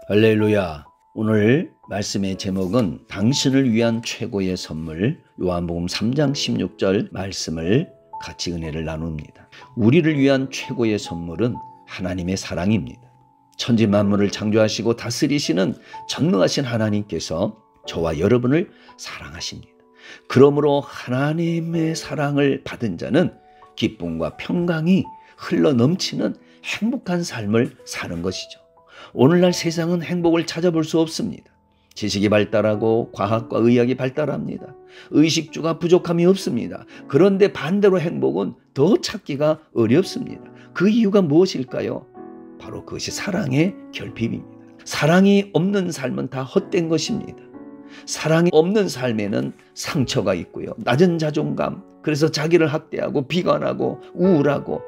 할렐루야. 오늘 말씀의 제목은 당신을 위한 최고의 선물, 요한복음 3장 16절 말씀을 같이 은혜를 나눕니다. 우리를 위한 최고의 선물은 하나님의 사랑입니다. 천지 만물을 창조하시고 다스리시는 전능하신 하나님께서 저와 여러분을 사랑하십니다. 그러므로 하나님의 사랑을 받은 자는 기쁨과 평강이 흘러 넘치는 행복한 삶을 사는 것이죠. 오늘날 세상은 행복을 찾아볼 수 없습니다. 지식이 발달하고 과학과 의학이 발달합니다. 의식주가 부족함이 없습니다. 그런데 반대로 행복은 더 찾기가 어렵습니다. 그 이유가 무엇일까요? 바로 그것이 사랑의 결핍입니다. 사랑이 없는 삶은 다 헛된 것입니다. 사랑이 없는 삶에는 상처가 있고요. 낮은 자존감, 그래서 자기를 학대하고 비관하고 우울하고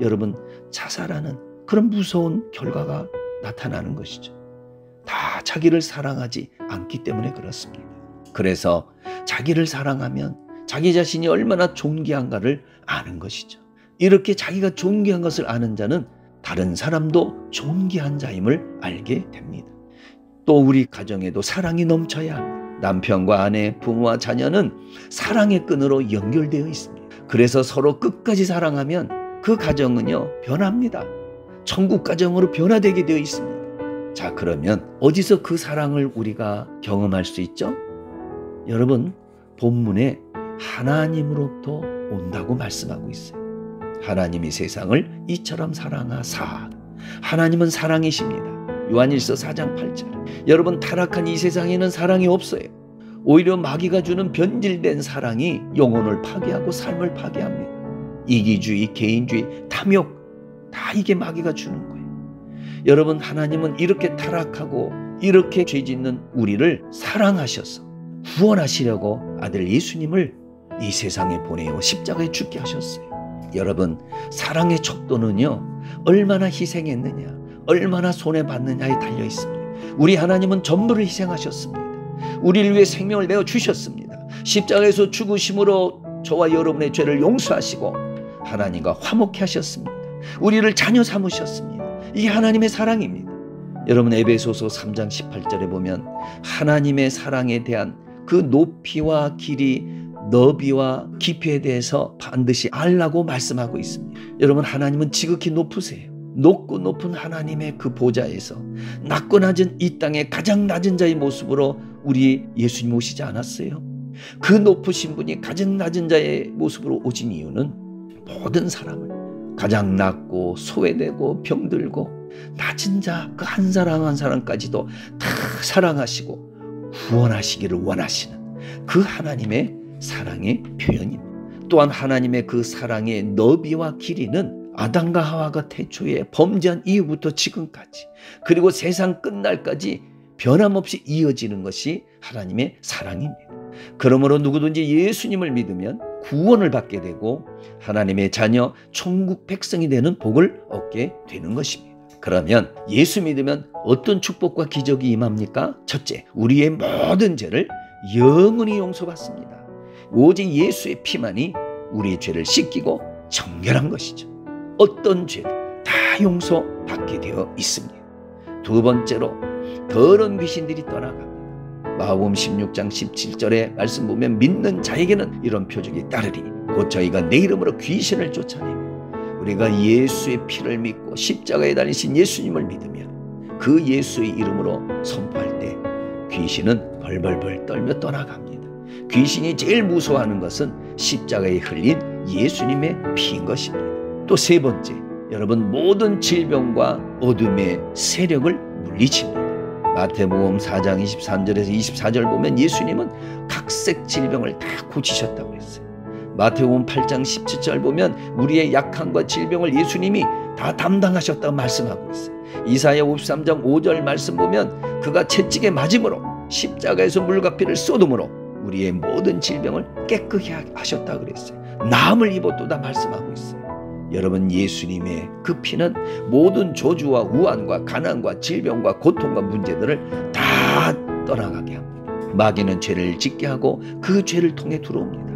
여러분 자살하는 그런 무서운 결과가 나타나는 것이죠. 다 자기를 사랑하지 않기 때문에 그렇습니다. 그래서 자기를 사랑하면 자기 자신이 얼마나 존귀한가를 아는 것이죠. 이렇게 자기가 존귀한 것을 아는 자는 다른 사람도 존귀한 자임을 알게 됩니다. 또 우리 가정에도 사랑이 넘쳐야 합니다. 남편과 아내, 부모와 자녀는 사랑의 끈으로 연결되어 있습니다. 그래서 서로 끝까지 사랑하면 그 가정은요 변합니다. 천국 가정으로 변화되게 되어 있습니다. 자, 그러면 어디서 그 사랑을 우리가 경험할 수 있죠? 여러분, 본문에 하나님으로부터 온다고 말씀하고 있어요. 하나님이 세상을 이처럼 사랑하사. 하나님은 사랑이십니다. 요한일서 4장 8절. 여러분, 타락한 이 세상에는 사랑이 없어요. 오히려 마귀가 주는 변질된 사랑이 영혼을 파괴하고 삶을 파괴합니다. 이기주의, 개인주의, 탐욕, 다 이게 마귀가 주는 거예요. 여러분, 하나님은 이렇게 타락하고 이렇게 죄짓는 우리를 사랑하셔서 구원하시려고 아들 예수님을 이 세상에 보내어 십자가에 죽게 하셨어요. 여러분, 사랑의 척도는요 얼마나 희생했느냐, 얼마나 손해받느냐에 달려 있습니다. 우리 하나님은 전부를 희생하셨습니다. 우리를 위해 생명을 내어주셨습니다. 십자가에서 죽으심으로 저와 여러분의 죄를 용서하시고 하나님과 화목케 하셨습니다. 우리를 자녀 삼으셨습니다. 이게 하나님의 사랑입니다. 여러분, 에베소서 3장 18절에 보면 하나님의 사랑에 대한 그 높이와 길이, 너비와 깊이에 대해서 반드시 알라고 말씀하고 있습니다. 여러분, 하나님은 지극히 높으세요. 높고 높은 하나님의 그 보좌에서 낮고 낮은 이 땅의 가장 낮은 자의 모습으로 우리 예수님 오시지 않았어요? 그 높으신 분이 가장 낮은 자의 모습으로 오신 이유는 모든 사람을, 가장 낮고 소외되고 병들고 낮은 자 그 한 사람 한 사람까지도 다 사랑하시고 구원하시기를 원하시는 그 하나님의 사랑의 표현입니다. 또한 하나님의 그 사랑의 너비와 길이는 아담과 하와가 태초에 범죄한 이후부터 지금까지, 그리고 세상 끝날까지 변함없이 이어지는 것이 하나님의 사랑입니다. 그러므로 누구든지 예수님을 믿으면 구원을 받게 되고 하나님의 자녀, 천국 백성이 되는 복을 얻게 되는 것입니다. 그러면 예수 믿으면 어떤 축복과 기적이 임합니까? 첫째, 우리의 모든 죄를 영원히 용서받습니다. 오직 예수의 피만이 우리의 죄를 씻기고 정결한 것이죠. 어떤 죄도 다 용서받게 되어 있습니다. 두 번째로, 더러운 귀신들이 떠나갑니다. 마가복음 16장 17절의 말씀 보면 믿는 자에게는 이런 표적이 따르리니 곧 저희가 내 이름으로 귀신을 쫓아내며, 우리가 예수의 피를 믿고 십자가에 달리신 예수님을 믿으면 그 예수의 이름으로 선포할 때 귀신은 벌벌벌 떨며 떠나갑니다. 귀신이 제일 무서워하는 것은 십자가에 흘린 예수님의 피인 것입니다. 또 세 번째, 여러분, 모든 질병과 어둠의 세력을 물리칩니다. 마태복음 4장 23절에서 24절 보면 예수님은 각색 질병을 다 고치셨다고 했어요. 마태복음 8장 17절 보면 우리의 약함과 질병을 예수님이 다 담당하셨다고 말씀하고 있어요. 이사야 53장 5절 말씀 보면 그가 채찍에 맞음으로 십자가에서 물과 피를 쏟음으로 우리의 모든 질병을 깨끗이 하셨다고 그랬어요. 나음을 입었도다 말씀하고 있어요. 여러분, 예수님의 그 피는 모든 저주와 우환과 가난과 질병과 고통과 문제들을 다 떠나가게 합니다. 마귀는 죄를 짓게 하고 그 죄를 통해 들어옵니다.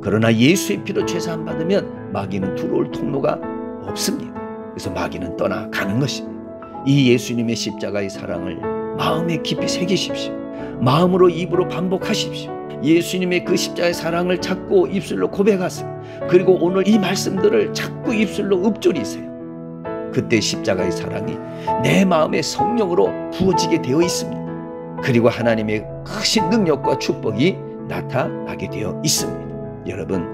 그러나 예수의 피로 죄사함 받으면 마귀는 들어올 통로가 없습니다. 그래서 마귀는 떠나가는 것입니다. 이 예수님의 십자가의 사랑을 마음에 깊이 새기십시오. 마음으로 입으로 반복하십시오. 예수님의 그 십자가의 사랑을 찾고 입술로 고백하세요. 그리고 오늘 이 말씀들을 자꾸 입술로 읊조리세요. 그때 십자가의 사랑이 내 마음의 성령으로 부어지게 되어 있습니다. 그리고 하나님의 크신 능력과 축복이 나타나게 되어 있습니다. 여러분,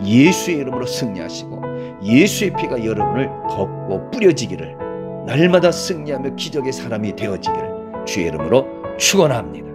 예수의 이름으로 승리하시고 예수의 피가 여러분을 덮고 뿌려지기를, 날마다 승리하며 기적의 사람이 되어지기를 주의 이름으로 축원합니다.